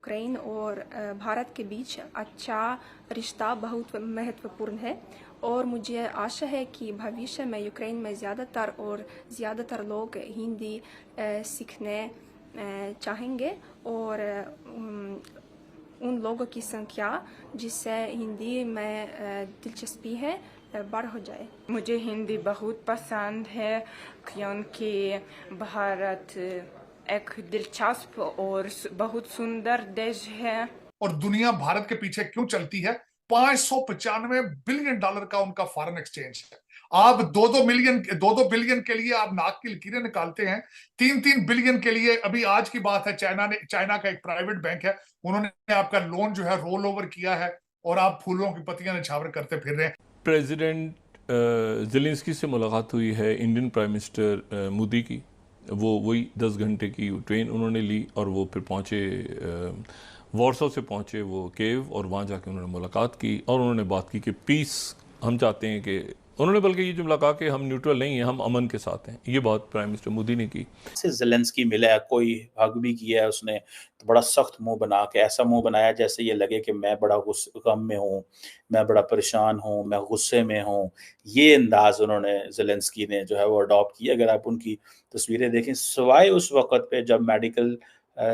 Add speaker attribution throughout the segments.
Speaker 1: Ukraine और भारत के बीच अच्छा रिश्ता बहुत महत्वपूर्ण है और मुझे आशा है कि भविष्य में यूक्रेन में ज़्यादातर लोग हिंदी सीखने चाहेंगे और उन लोगों की संख्या जिससे हिंदी में दिलचस्पी है बढ़ हो जाए।
Speaker 2: मुझे हिंदी बहुत पसंद है क्योंकि भारत एक दिलचस्प और बहुत सुंदर देश है।
Speaker 3: और दुनिया भारत के पीछे क्यों चलती है? 595 बिलियन डॉलर का उनका फॉरेन एक्सचेंज है। आप 2-2 बिलियन के लिए आप नाक की लकीरें निकालते हैं। 3-3 बिलियन के लिए अभी आज की बात है, चाइना का एक प्राइवेट बैंक है, उन्होंने आपका लोन जो है रोल ओवर किया है और आप फूलों की पत्तियां निछावर करते फिर रहे हैं।
Speaker 4: प्रेसिडेंट ज़ेलेंस्की से मुलाकात हुई है इंडियन प्राइम मिनिस्टर मोदी की। वही 10 घंटे की ट्रेन उन्होंने ली और वो फिर पहुँचे वॉर्सो से पहुँचे वो केव, और वहाँ जाके उन्होंने मुलाकात की और उन्होंने बात की कि पीस हम चाहते हैं कि उन्होंने बल्कि ये जुमला कहा कि हम न्यूट्रल नहीं हैं, हम अमन के साथ हैं। ये बात प्राइम मिनिस्टर मोदी ने की।
Speaker 5: ज़ेलेंस्की मिला है, कोई हग भी किया है उसने, तो बड़ा सख्त मुंह बना के, ऐसा मुंह बनाया जैसे ये लगे कि मैं बड़ा गम में हूँ, मैं बड़ा परेशान हूँ, मैं गुस्से में हूँ। ये अंदाज उन्होंने ज़ेलेंस्की ने जो है वो अडॉप्ट किया। अगर आप उनकी तस्वीरें देखें, सिवाय उस वक्त पे जब मेडिकल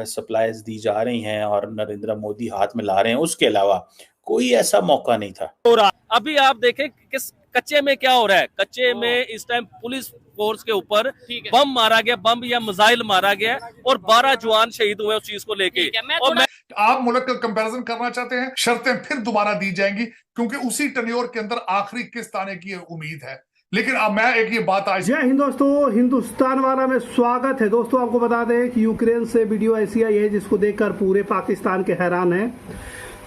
Speaker 5: सप्लाईज दी जा रही हैं और नरेंद्र मोदी हाथ में ला रहे हैं, उसके अलावा कोई ऐसा मौका नहीं था।
Speaker 6: और अभी आप देखें किस कच्चे में क्या हो रहा है। कच्चे में इस टाइम पुलिस फोर्स के ऊपर बम मारा गया, बम या मिसाइल मारा गया और 12 जवान शहीद हुए उस चीज को लेके। और
Speaker 3: आप मुल्क का कंपैरिजन करना चाहते हैं, शर्तें फिर दोबारा दी जाएंगी क्योंकि उसी टेन्योर के अंदर आखिरी किस्त आने की उम्मीद है। लेकिन अब मैं एक ये बात आज
Speaker 7: जय हिंद दोस्तों, हिंदुस्तान वाला में स्वागत है। दोस्तों आपको बता दें कि यूक्रेन से वीडियो ऐसी आई है जिसको देखकर पूरे पाकिस्तान के हैरान हैं,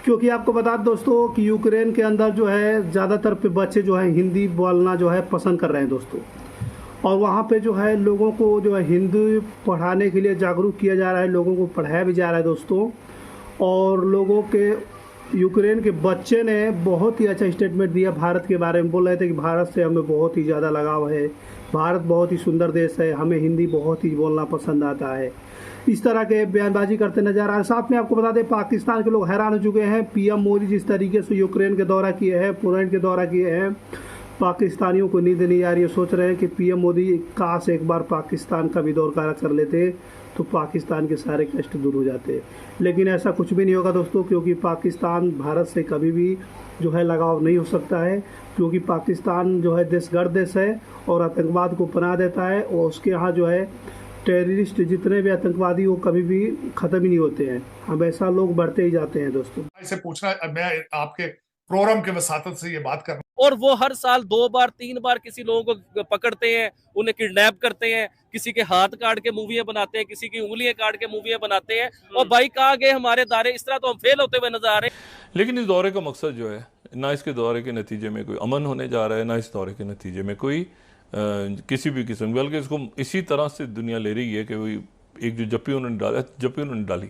Speaker 7: क्योंकि आपको बता दें दोस्तों कि यूक्रेन के अंदर जो है ज़्यादातर बच्चे जो है हिंदी बोलना जो है पसंद कर रहे हैं दोस्तों, और वहाँ पे जो है लोगों को जो है हिंदी पढ़ाने के लिए जागरूक किया जा रहा है, लोगों को पढ़ाया भी जा रहा है दोस्तों। और लोगों के यूक्रेन के बच्चे ने बहुत ही अच्छा स्टेटमेंट दिया भारत के बारे में। बोल रहे थे कि भारत से हमें बहुत ही ज़्यादा लगाव है, भारत बहुत ही सुंदर देश है, हमें हिंदी बहुत ही बोलना पसंद आता है। इस तरह के बयानबाजी करते नजर आ रहे हैं। साथ में आपको बता दें पाकिस्तान के लोग हैरान हो चुके हैं। पीएम मोदी जिस तरीके से यूक्रेन के दौरा किए हैं, पोलैंड के दौरा किए हैं, पाकिस्तानियों को नींद नहीं आ रही है। सोच रहे हैं कि पीएम मोदी काश एक बार पाकिस्तान का भी दौरा कर लेते तो पाकिस्तान के सारे कष्ट दूर हो जाते। लेकिन ऐसा कुछ भी नहीं होगा दोस्तों, क्योंकि पाकिस्तान भारत से कभी भी जो है लगाव नहीं हो सकता है, क्योंकि पाकिस्तान जो है देशगर्द देश है और आतंकवाद को पनाह देता है, और उसके यहाँ जो है टेररिस्ट जितने भी आतंकवादी वो कभी भी खत्म ही नहीं होते हैं, हमेशा लोग बढ़ते ही जाते हैं दोस्तों।
Speaker 3: इसे पूछना, मैं आपके प्रोग्राम के वसातत से ये बात करना,
Speaker 6: और वो हर साल 2 बार 3 बार किसी लोगों को पकड़ते हैं, उन्हें किडनैप करते हैं, किसी के हाथ काट के मूवियां बनाते हैं, किसी की उंगलियां काट के मूवियां बनाते हैं। और भाई कहाँ गए हमारे दायरे? इस तरह तो हम फेल होते हुए नजर आ रहे हैं।
Speaker 4: लेकिन इस दौरे का मकसद जो है, ना इसके दौरे के नतीजे में कोई अमन होने जा रहा है, ना इस दौरे के नतीजे में कोई किसी भी किस्म, बल्कि इसको इसी तरह से दुनिया ले रही है कि वही एक जो जप्पी उन्होंने डाली,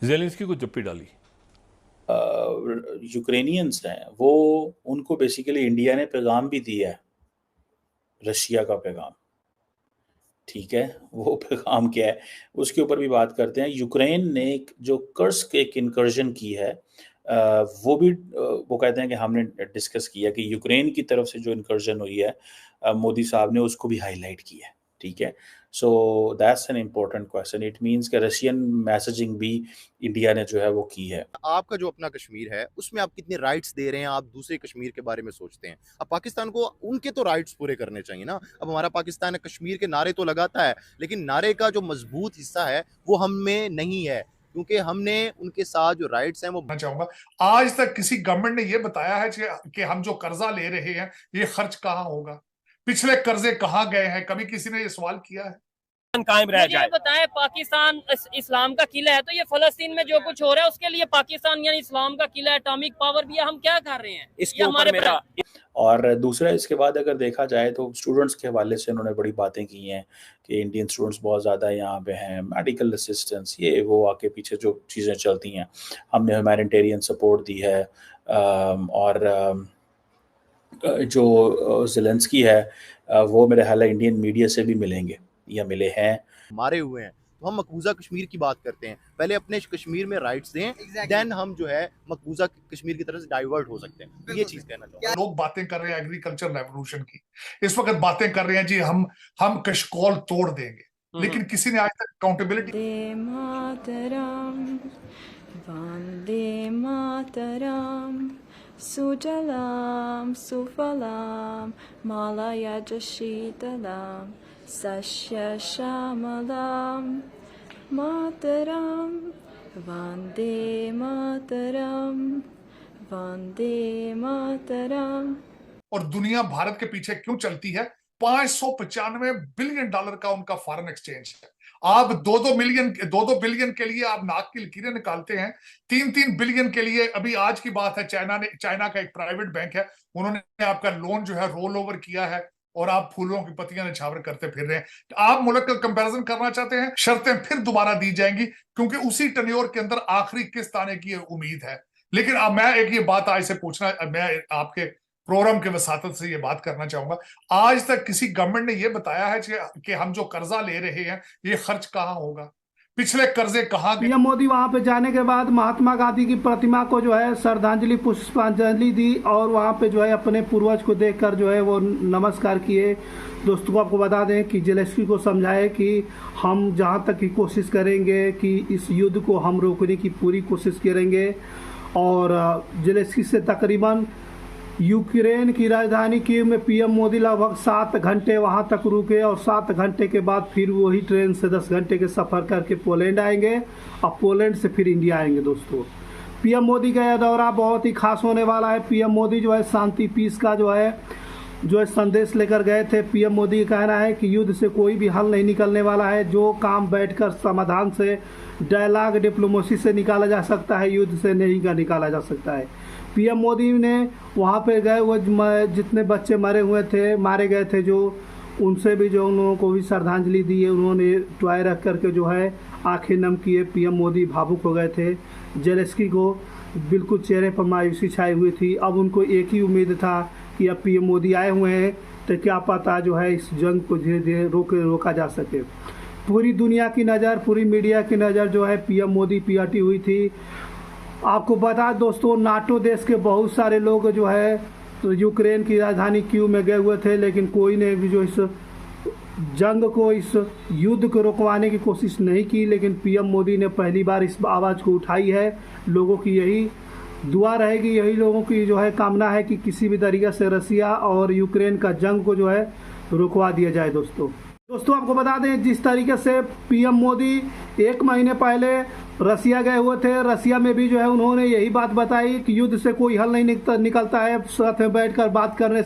Speaker 4: ज़ेलेंस्की को जप्पी डाली।
Speaker 5: यूक्रेनियंस हैं वो, उनको बेसिकली इंडिया ने पैगाम भी दिया है, रशिया का पैगाम। ठीक है, वो पैगाम क्या है उसके ऊपर भी बात करते हैं। यूक्रेन ने जो कर्स्क एक इनकर्जन की है, वो भी वो कहते हैं कि हमने डिस्कस किया कि यूक्रेन की तरफ से जो इनकर्जन हुई है, मोदी साहब ने उसको भी हाईलाइट किया है। ठीक है, so that's an important question. It means कि रशियन मैसेजिंग भी इंडिया ने जो है वो की है।
Speaker 8: आपका जो अपना कश्मीर है उसमें आप कितने राइट्स दे रहे हैं, आप दूसरे कश्मीर के बारे में सोचते हैं? अब पाकिस्तान को उनके तो राइट्स पूरे करने चाहिए ना। अब हमारा पाकिस्तान कश्मीर के नारे तो लगाता है, लेकिन नारे का जो मजबूत हिस्सा है वो हम में नहीं है, क्योंकि हमने उनके साथ जो राइट्स हैं वो।
Speaker 3: मैं चाहूंगा, आज तक किसी गवर्नमेंट ने यह बताया है कि हम जो कर्जा ले रहे हैं ये खर्च कहाँ होगा, पिछले कर्जे कहाँ गए हैं? कभी किसी ने ये सवाल किया है?
Speaker 6: कायम रह जाए।
Speaker 9: बताएं, पाकिस्तान इस्लाम का किला है, तो ये फलस्तीन में जो कुछ हो रहा है उसके लिए पाकिस्तान यानी इस्लाम का किला, एटॉमिक पावर भी है, हम क्या कर रहे हैं
Speaker 6: इसके ऊपर मेरा।
Speaker 5: और दूसरा, इसके बाद अगर देखा जाए तो स्टूडेंट्स के हवाले से उन्होंने बड़ी बातें की हैं कि इंडियन स्टूडेंट्स बहुत ज़्यादा यहाँ पे हैं, मेडिकल असिस्टेंस, ये वो आके पीछे जो चीज़ें चलती हैं, हमने ह्यूमैनिटेरियन सपोर्ट दी है। और जो ज़ेलेंस्की है वो मेरे ख्याल है इंडियन मीडिया से भी मिलेंगे या मिले हैं।
Speaker 8: मारे हुए हैं तो हम मकबूजा कश्मीर की बात करते हैं। पहले अपने कश्मीर में राइट्स दें, देन हम जो है मकबूजा कश्मीर की तरफ से डाइवर्ट हो सकते हैं। ये चीज कहना चाहूँगा।
Speaker 3: लोग बातें कर रहे हैं एग्रीकल्चर रेवोल्यूशन की, इस वक्त बातें कर रहे हैं जी हम कशकोल तोड़ देंगे, लेकिन किसी ने आज तक अकाउंटेबिलिटी।
Speaker 10: वंदे मातरम, वंदे मातरम, सुजलाम सुफलाम मलयज शीतलाम सस्य श्यामलाम मातरम, वंदे मातरम, वंदे मातरम।
Speaker 3: और दुनिया भारत के पीछे क्यों चलती है? 595 बिलियन डॉलर का उनका फॉरेन एक्सचेंज है। आप 2-2 बिलियन के लिए आप नाक की लकीरें निकालते हैं, 3-3 बिलियन के लिए। अभी आज की बात है, चाइना का एक प्राइवेट बैंक है, उन्होंने आपका लोन जो है रोल ओवर किया है और आप फूलों की पत्तियां निछावर करते फिर रहे हैं। आप मुल्क का कंपैरिजन करना चाहते हैं, शर्तें फिर दोबारा दी जाएंगी, क्योंकि उसी टेन्योर के अंदर आखिरी किस्त आने की उम्मीद है। लेकिन अब मैं एक ये बात आज से पूछना, मैं आपके प्रोग्राम के वसातत से ये बात करना चाहूंगा, आज तक किसी गवर्नमेंट ने ये बताया है कि हम जो कर्जा ले रहे हैं ये खर्च कहाँ होगा, पिछले कर्जे कहाँ गए?
Speaker 7: पीएम मोदी वहां पे जाने के बाद महात्मा गांधी की प्रतिमा को जो है श्रद्धांजलि पुष्पांजलि दी और वहां पे जो है अपने पूर्वज को देखकर जो है वो नमस्कार किए। दोस्तों को आपको बता दें कि जेलेंस्की को समझाए कि हम जहां तक की कोशिश करेंगे कि इस युद्ध को हम रोकने की पूरी कोशिश करेंगे। और जेलेंस्की से तकरीबन यूक्रेन की राजधानी कीव में पीएम मोदी लगभग 7 घंटे वहां तक रुके और 7 घंटे के बाद फिर वही ट्रेन से 10 घंटे के सफ़र करके पोलैंड आएंगे और पोलैंड से फिर इंडिया आएंगे। दोस्तों पीएम मोदी का यह दौरा बहुत ही खास होने वाला है। पीएम मोदी जो है शांति पीस का जो है संदेश लेकर गए थे। पीएम मोदी का कहना है कि युद्ध से कोई भी हल नहीं निकलने वाला है, जो काम बैठकर समाधान से डायलॉग डिप्लोमेसी से निकाला जा सकता है, युद्ध से नहीं का निकाला जा सकता है। पीएम मोदी ने वहाँ पे गए वो जितने बच्चे मारे गए थे जो उनसे भी जो उन लोगों को भी श्रद्धांजलि दी है। उन्होंने टॉय रख करके जो है आंखें नम किए। पीएम मोदी भावुक हो गए थे। जेलेंस्की को बिल्कुल चेहरे पर मायूसी छाई हुई थी। अब उनको एक ही उम्मीद था कि अब पीएम मोदी आए हुए हैं तो क्या पता जो है इस जंग को धीरे धीरे रोका जा सके। पूरी दुनिया की नज़र, पूरी मीडिया की नज़र जो है पीएम मोदी पे हटी हुई थी। आपको बता दोस्तों, नाटो देश के बहुत सारे लोग जो है तो यूक्रेन की राजधानी कीव में गए हुए थे, लेकिन कोई ने भी जो इस जंग को, इस युद्ध को रोकवाने की कोशिश नहीं की। लेकिन पीएम मोदी ने पहली बार इस आवाज़ को उठाई है। लोगों की यही दुआ रहेगी, यही लोगों की जो है कामना है कि किसी भी तरीके से रसिया और यूक्रेन का जंग को जो है रुकवा दिया जाए। दोस्तों आपको बता दें जिस तरीके से पीएम मोदी 1 महीने पहले रसिया गए हुए थे, रसिया में भी जो है उन्होंने यही बात बताई कि युद्ध से कोई हल नहीं निकलता है, साथ में बैठकर बात करने से